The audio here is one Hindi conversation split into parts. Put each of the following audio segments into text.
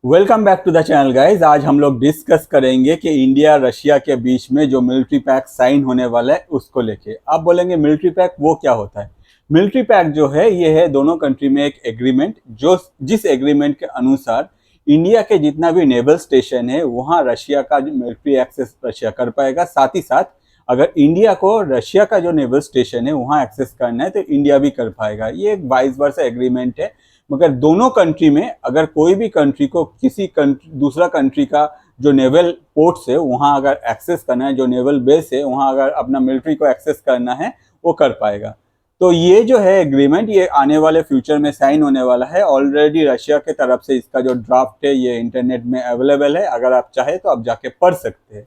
Welcome back to the channel guys. आज हम लोग डिस्कस करेंगे कि इंडिया रशिया के बीच में जो मिलिट्री पैक्ट साइन होने वाला है उसको लेके। आप बोलेंगे मिलिट्री पैक्ट वो क्या होता है? मिलिट्री पैक्ट जो है ये है दोनों कंट्री में एक एग्रीमेंट, जो जिस एग्रीमेंट के अनुसार इंडिया के जितना भी नेवल स्टेशन है वहाँ रशिया का मिलिट्री एक्सेस रशिया कर पाएगा। साथ ही साथ अगर इंडिया को रशिया का जो नेवल स्टेशन है वहाँ एक्सेस करना है तो इंडिया भी कर पाएगा। ये एक वाइस वर्सा एग्रीमेंट है। मगर दोनों कंट्री में अगर कोई भी कंट्री को किसी दूसरा कंट्री का जो नेवल पोर्ट्स है वहाँ अगर एक्सेस करना है, जो नेवल बेस है वहाँ अगर अपना मिलिट्री को एक्सेस करना है वो कर पाएगा। तो ये जो है एग्रीमेंट ये आने वाले फ्यूचर में साइन होने वाला है। ऑलरेडी रशिया के तरफ से इसका जो ड्राफ्ट है ये इंटरनेट में अवेलेबल है, अगर आप चाहे तो आप जाके पढ़ सकते हैं।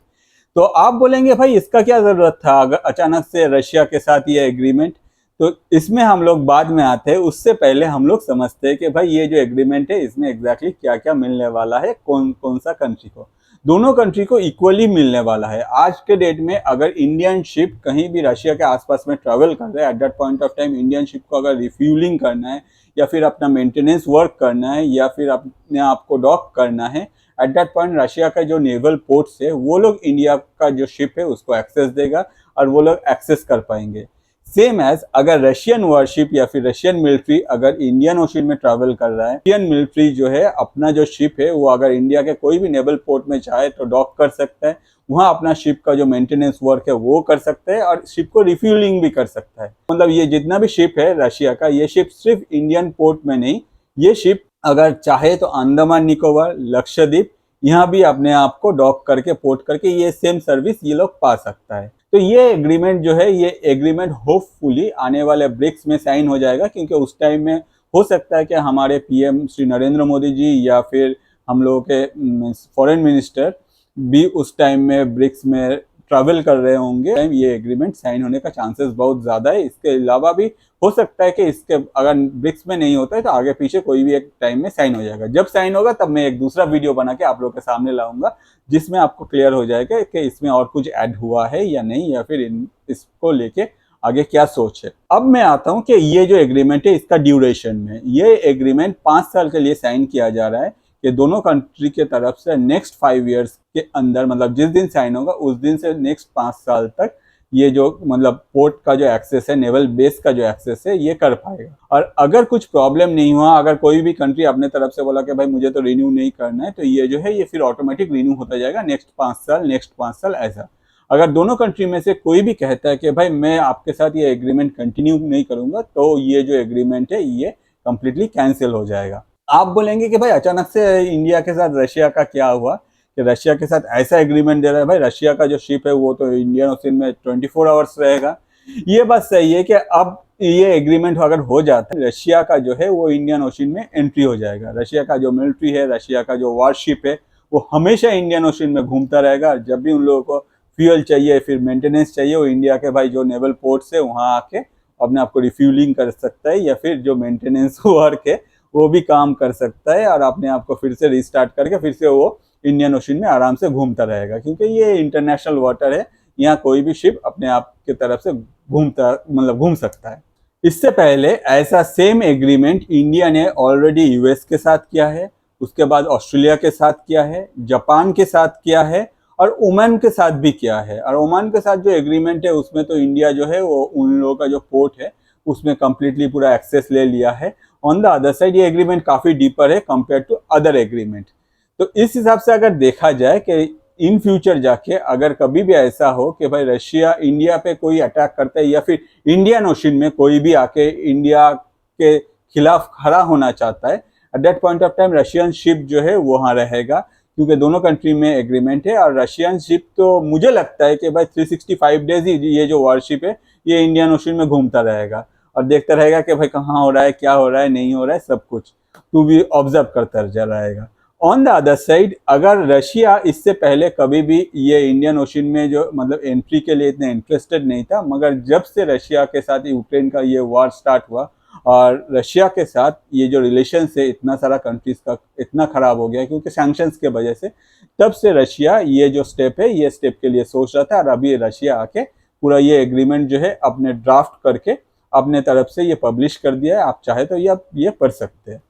तो आप बोलेंगे भाई इसका क्या जरूरत था अगर अचानक से रशिया के साथ ये एग्रीमेंट? तो इसमें हम लोग बाद में आते हैं, उससे पहले हम लोग समझते हैं कि भाई ये जो एग्रीमेंट है इसमें एग्जैक्टली क्या क्या मिलने वाला है, कौन कौन सा कंट्री को। दोनों कंट्री को इक्वली मिलने वाला है। आज के डेट में अगर इंडियन शिप कहीं भी रशिया के आसपास में ट्रेवल कर रहे हैं, at that point of time Indian ship को अगर रिफ्यूलिंग करना है या फिर अपना मेंटेनेंस वर्क करना है या फिर अपने आप को डॉक करना है, एट दैट पॉइंट रशिया का जो नेवल पोर्ट्स है वो लोग इंडिया का जो शिप है उसको एक्सेस देगा और वो लोग एक्सेस कर पाएंगे। सेम एज अगर रशियन वॉरशिप या फिर रशियन मिलिट्री अगर इंडियन ओशन में ट्रैवल कर रहा है, इंडियन मिलिट्री जो है अपना जो शिप है वो अगर इंडिया के कोई भी नेवल पोर्ट में चाहे तो डॉक कर सकता है, वहाँ अपना शिप का जो मेंटेनेंस वर्क है वो कर सकता है और शिप को रिफ्यूलिंग भी कर सकता है। मतलब ये जितना भी शिप है रशिया का, ये शिप सिर्फ इंडियन पोर्ट में नहीं, ये शिप अगर चाहे तो अंडमान निकोबार, लक्षद्वीप यहाँ भी अपने आप को डॉक करके पोर्ट करके ये सेम सर्विस ये लोग पा सकता है। तो ये एग्रीमेंट जो है ये एग्रीमेंट होपफुली आने वाले ब्रिक्स में साइन हो जाएगा, क्योंकि उस टाइम में हो सकता है कि हमारे पीएम श्री नरेंद्र मोदी जी या फिर हम लोगों के फॉरेन मिनिस्टर भी उस टाइम में ब्रिक्स में ट्रैवल कर रहे होंगे। ये एग्रीमेंट साइन होने का चांसेस बहुत ज़्यादा है। इसके अलावा भी हो सकता है कि इसके अगर ब्रिक्स में नहीं होता है तो आगे पीछे कोई भी एक टाइम में साइन हो जाएगा। जब साइन होगा तब मैं एक दूसरा वीडियो बना के आप लोगों के सामने लाऊंगा जिसमें आपको क्लियर हो जाएगा कि इसमें और कुछ ऐड हुआ है या नहीं, या फिर इसको लेके आगे क्या सोच है। अब मैं आता हूँ कि ये जो एग्रीमेंट है इसका ड्यूरेशन में, ये एग्रीमेंट 5 साल के लिए साइन किया जा रहा है कि दोनों कंट्री के तरफ से नेक्स्ट 5 ईयर्स के अंदर, मतलब जिस दिन साइन होगा उस दिन से नेक्स्ट 5 साल तक ये जो मतलब पोर्ट का जो एक्सेस है, नेवल बेस का जो एक्सेस है ये कर पाएगा। और अगर कुछ प्रॉब्लम नहीं हुआ, अगर कोई भी कंट्री अपने तरफ से बोला कि भाई मुझे तो रिन्यू नहीं करना है, तो ये जो है ये फिर ऑटोमेटिक रिन्यू होता जाएगा नेक्स्ट 5 साल, नेक्स्ट 5 साल ऐसा। अगर दोनों कंट्री में से कोई भी कहता है कि भाई मैं आपके साथ ये एग्रीमेंट कंटिन्यू नहीं करूंगा, तो ये जो एग्रीमेंट है ये कंप्लीटली कैंसिल हो जाएगा। आप बोलेंगे कि भाई अचानक से इंडिया के साथ रशिया का क्या हुआ कि रशिया के साथ ऐसा एग्रीमेंट दे रहा है? भाई रशिया का जो शिप है वो तो इंडियन ओशन में 24 आवर्स रहेगा। ये बात सही है कि अब ये एग्रीमेंट अगर हो जाता है, रशिया का जो है वो इंडियन ओशन में एंट्री हो जाएगा। रशिया का जो मिलिट्री है, रशिया का जो वॉरशिप है वो हमेशा इंडियन ओशन में घूमता रहेगा। जब भी उन लोगों को फ्यूल चाहिए, फिर मेंटेनेंस चाहिए, वो इंडिया के भाई जो नेवल पोर्ट्स है वहाँ आके अपने आप को रिफ्यूलिंग कर सकता है या फिर जो मेंटेनेंस वर्क है वो भी काम कर सकता है और अपने आप को फिर से रिस्टार्ट करके फिर से वो इंडियन ओशन में आराम से घूमता रहेगा, क्योंकि ये इंटरनेशनल वाटर है, यहाँ कोई भी शिप अपने आप की तरफ से घूम सकता है। इससे पहले ऐसा सेम एग्रीमेंट इंडिया ने ऑलरेडी यूएस के साथ किया है, उसके बाद ऑस्ट्रेलिया के साथ किया है, जापान के साथ किया है और ओमान के साथ भी किया है। और ओमान के साथ जो एग्रीमेंट है उसमें तो इंडिया जो है वो उन लोगों का जो पोर्ट है उसमें कंप्लीटली पूरा एक्सेस ले लिया है। ऑन द अदर साइड ये एग्रीमेंट काफ़ी डीपर है कंपेयर टू अदर एग्रीमेंट। तो इस हिसाब से अगर देखा जाए कि इन फ्यूचर जाके अगर कभी भी ऐसा हो कि भाई रशिया इंडिया पे कोई अटैक करता है या फिर इंडियन ओशन में कोई भी आके इंडिया के खिलाफ खड़ा होना चाहता है, at that point of time Russian ship जो है वहाँ रहेगा, क्योंकि दोनों कंट्री में एग्रीमेंट है। और रशियन शिप तो मुझे लगता है कि भाई 365 डेज ही ये जो वॉरशिप है ये इंडियन ओशन में घूमता रहेगा और देखता रहेगा कि भाई कहाँ हो रहा है, क्या हो रहा है, नहीं हो रहा है, सब कुछ तू भी ऑब्जर्व करता रहेगा। ऑन द अदर साइड अगर रशिया इससे पहले कभी भी ये इंडियन ओशन में जो मतलब एंट्री के लिए इतना इंटरेस्टेड नहीं था, मगर जब से रशिया के साथ यूक्रेन का ये वॉर स्टार्ट हुआ और रशिया के साथ ये जो रिलेशन है इतना सारा कंट्रीज का इतना ख़राब हो गया क्योंकि सैंक्शंस के वजह से, तब से रशिया ये जो स्टेप है ये स्टेप के लिए सोच रहा था। और अभी रशिया आके पूरा ये एग्रीमेंट जो है अपने ड्राफ्ट करके अपने तरफ से ये पब्लिश कर दिया है। आप चाहे तो ये पढ़ सकते हैं।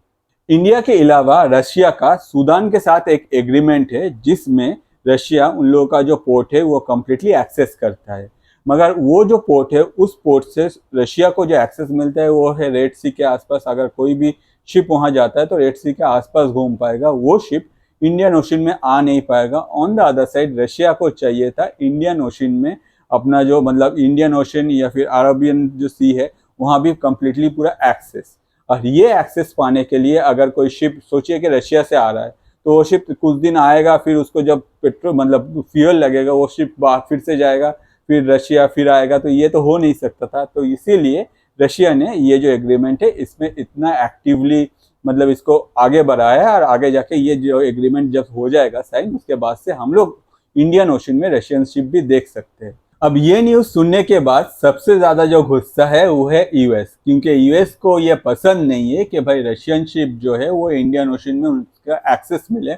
इंडिया के अलावा रशिया का सूडान के साथ एक एग्रीमेंट है जिसमें रशिया उन लोगों का जो पोर्ट है वो कम्प्लीटली एक्सेस करता है। मगर वो जो पोर्ट है उस पोर्ट से रशिया को जो एक्सेस मिलता है वो है रेड सी के आसपास। अगर कोई भी शिप वहाँ जाता है तो रेड सी के आसपास घूम पाएगा, वो शिप इंडियन ओशन में आ नहीं पाएगा। On the other side Russia को चाहिए था इंडियन ओशन में अपना जो मतलब इंडियन ओशन या फिर अरबियन जो सी है वहाँ भी कम्प्लीटली पूरा एक्सेस। और ये एक्सेस पाने के लिए अगर कोई शिप सोचिए कि रशिया से आ रहा है तो वो शिप कुछ दिन आएगा, फिर उसको जब पेट्रोल मतलब फ्यूल लगेगा वो शिप फिर से जाएगा, फिर रशिया फिर आएगा, तो ये तो हो नहीं सकता था। तो इसीलिए रशिया ने ये जो एग्रीमेंट है इसमें इतना एक्टिवली मतलब इसको आगे बढ़ाया है। और आगे जाके ये जो एग्रीमेंट जब हो जाएगा साइन, उसके बाद से हम लोग इंडियन ओशन में रशियन शिप भी देख सकते हैं। अब ये न्यूज़ सुनने के बाद सबसे ज़्यादा जो गुस्सा है वो है यूएस, क्योंकि यूएस को ये पसंद नहीं है कि भाई रशियन शिप जो है वो इंडियन ओशन में उनका एक्सेस मिले।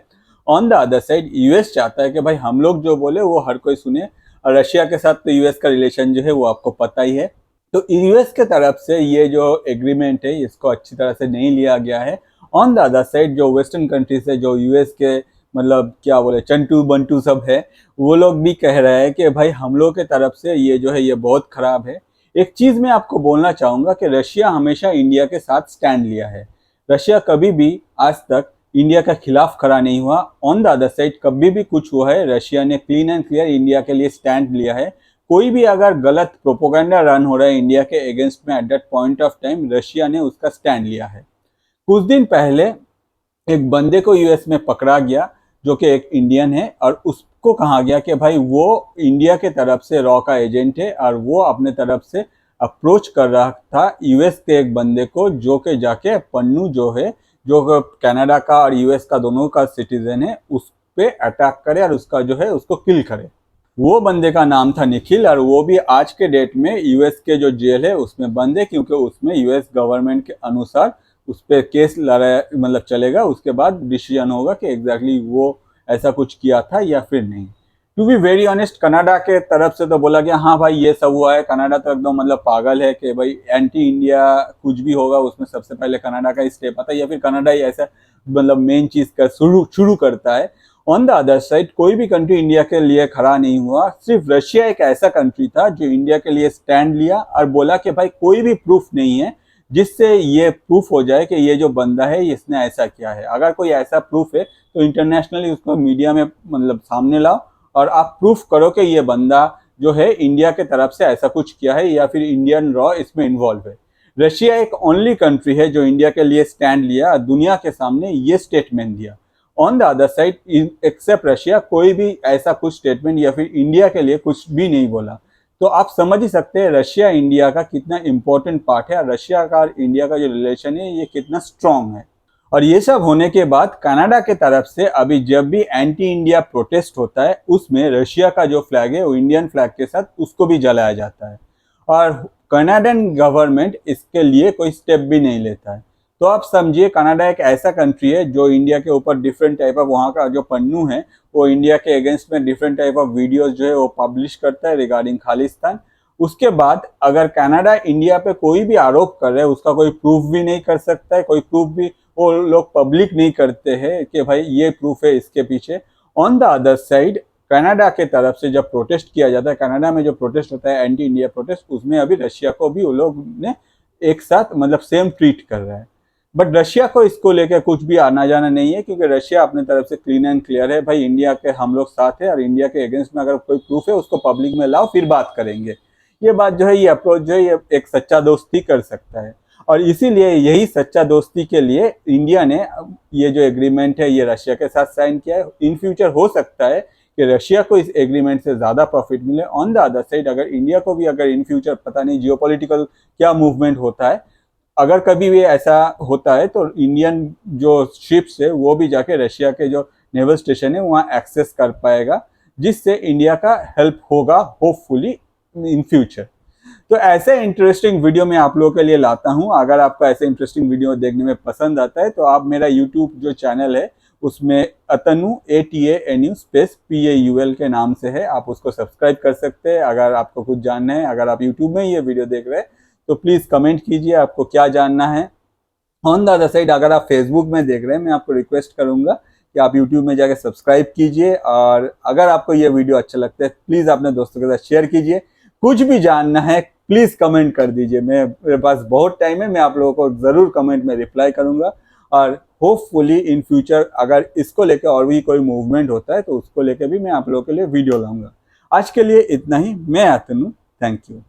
On the other side US चाहता है कि भाई हम लोग जो बोले वो हर कोई सुने। और रशिया के साथ तो यूएस का रिलेशन जो है वो आपको पता ही है। तो यूएस के तरफ से ये जो एग्रीमेंट है इसको अच्छी तरह से नहीं लिया गया है। ऑन द अदर साइड जो वेस्टर्न कंट्रीज है, जो यूएस के मतलब क्या बोले चंटू बंटू सब है, वो लोग भी कह रहे हैं कि भाई हम लोग के तरफ से ये जो है ये बहुत खराब है। एक चीज़ मैं आपको बोलना चाहूँगा कि रशिया हमेशा इंडिया के साथ स्टैंड लिया है। रशिया कभी भी आज तक इंडिया का खिलाफ खड़ा नहीं हुआ। ऑन द अदर साइड कभी भी कुछ हुआ है रशिया ने क्लीन एंड क्लियर इंडिया के लिए स्टैंड लिया है। कोई भी अगर गलत प्रोपोगंडा रन हो रहा है इंडिया के अगेंस्ट में at that point of time Russia ने उसका स्टैंड लिया है। कुछ दिन पहले एक बंदे को यूएस में पकड़ा गया जो कि एक इंडियन है, और उसको कहा गया कि भाई वो इंडिया के तरफ से रॉ का एजेंट है और वो अपने तरफ से अप्रोच कर रहा था यूएस के एक बंदे को, जो कि जाके पन्नू जो है जो कनाडा का और यूएस का दोनों का सिटीजन है उस पे अटैक करे और उसका जो है उसको किल करे। वो बंदे का नाम था निखिल, और वो भी आज के डेट में यूएस के जो जेल है उसमें बंद है, क्योंकि उसमें यूएस गवर्नमेंट के अनुसार उस पर केस लड़ा मतलब चलेगा। उसके बाद डिसीजन होगा कि एग्जैक्टली वो ऐसा कुछ किया था या फिर नहीं। To be very honest, Canada के तरफ से तो बोला गया हाँ भाई ये सब हुआ है। कनाडा तो एकदम मतलब पागल है कि भाई एंटी इंडिया कुछ भी होगा उसमें सबसे पहले कनाडा का ही स्टेप आता है, या फिर कनाडा ही ऐसा मतलब मेन चीज का शुरू करता है। ऑन द अदर साइड कोई भी कंट्री इंडिया के लिए खड़ा नहीं हुआ। सिर्फ रशिया एक ऐसा कंट्री था जो इंडिया के लिए स्टैंड लिया और बोला कि भाई कोई भी प्रूफ नहीं है जिससे ये प्रूफ हो जाए कि ये जो बंदा है इसने ऐसा किया है। अगर कोई ऐसा प्रूफ है तो इंटरनेशनली उसको मीडिया में मतलब सामने लाओ और आप प्रूफ करो कि ये बंदा जो है इंडिया के तरफ से ऐसा कुछ किया है या फिर इंडियन रॉ इसमें इन्वॉल्व है। रशिया एक ओनली कंट्री है जो इंडिया के लिए स्टैंड लिया और दुनिया के सामने ये स्टेटमेंट दिया। On the other side except Russia कोई भी ऐसा कुछ स्टेटमेंट या फिर इंडिया के लिए कुछ भी नहीं बोला। तो आप समझ ही सकते हैं रशिया इंडिया का कितना इंपॉर्टेंट पार्ट है और रशिया का और इंडिया का जो रिलेशन है ये कितना स्ट्रांग है। और ये सब होने के बाद कनाडा के तरफ से अभी जब भी एंटी इंडिया प्रोटेस्ट होता है उसमें रशिया का जो फ्लैग है वो इंडियन फ्लैग के साथ उसको भी जलाया जाता है, और कनाडियन गवर्नमेंट इसके लिए कोई स्टेप भी नहीं लेता है। तो आप समझिए कनाडा एक ऐसा कंट्री है जो इंडिया के ऊपर डिफरेंट टाइप ऑफ वहाँ का जो पन्नू है वो इंडिया के अगेंस्ट में डिफरेंट टाइप ऑफ वीडियोस जो है वो पब्लिश करता है रिगार्डिंग खालिस्तान। उसके बाद अगर कनाडा इंडिया पे कोई भी आरोप कर रहा है उसका कोई प्रूफ भी नहीं कर सकता है, कोई प्रूफ भी वो लोग पब्लिक नहीं करते हैं कि भाई ये प्रूफ है इसके पीछे। On the other side Canada के तरफ से जब प्रोटेस्ट किया जाता है, कनाडा में जो प्रोटेस्ट होता है एंटी इंडिया प्रोटेस्ट, उसमें अभी रशिया को भी वो लोग ने एक साथ मतलब सेम ट्रीट कर रहा है। बट रशिया को इसको लेकर कुछ भी आना जाना नहीं है, क्योंकि रशिया अपने तरफ से क्लीन एंड क्लियर है। भाई इंडिया के हम लोग साथ है और इंडिया के अगेंस्ट में अगर कोई प्रूफ है उसको पब्लिक में लाओ फिर बात करेंगे। ये बात जो है ये अप्रोच जो है ये एक सच्चा दोस्त ही कर सकता है। और इसीलिए यही सच्चा दोस्ती के लिए इंडिया ने ये जो एग्रीमेंट है ये रशिया के साथ साइन किया है। इन फ्यूचर हो सकता है कि रशिया को इस एग्रीमेंट से ज़्यादा प्रॉफिट मिले। ऑन द अदर साइड अगर इंडिया को भी अगर इन फ्यूचर पता नहीं जियोपॉलिटिकल क्या मूवमेंट होता है, अगर कभी भी ऐसा होता है तो इंडियन जो शिप्स है वो भी जाके रशिया के जो नेवल स्टेशन है वहाँ एक्सेस कर पाएगा, जिससे इंडिया का हेल्प होगा होपफुली इन फ्यूचर। तो ऐसे इंटरेस्टिंग वीडियो मैं आप लोगों के लिए लाता हूँ। अगर आपको ऐसे इंटरेस्टिंग वीडियो देखने में पसंद आता है तो आप मेरा यूट्यूब जो चैनल है उसमें अतनु ATANU स्पेस PAUL के नाम से है, आप उसको सब्सक्राइब कर सकते हैं। अगर आपको कुछ जानना है, अगर आप यूट्यूब में ये वीडियो देख रहे हैं तो प्लीज़ कमेंट कीजिए आपको क्या जानना है। ऑन द अदर साइड अगर आप फेसबुक में देख रहे हैं, मैं आपको रिक्वेस्ट करूंगा कि आप यूट्यूब में जाके सब्सक्राइब कीजिए, और अगर आपको ये वीडियो अच्छा लगता है प्लीज़ अपने दोस्तों के साथ शेयर कीजिए। कुछ भी जानना है प्लीज़ कमेंट कर दीजिए, मेरे पास बहुत टाइम है, मैं आप लोगों को ज़रूर कमेंट में रिप्लाई करूंगा। और होपफुली इन फ्यूचर अगर इसको लेके और भी कोई मूवमेंट होता है तो उसको लेके भी मैं आप लोगों के लिए वीडियो लाऊंगा। आज के लिए इतना ही। मैं अतनु, थैंक यू।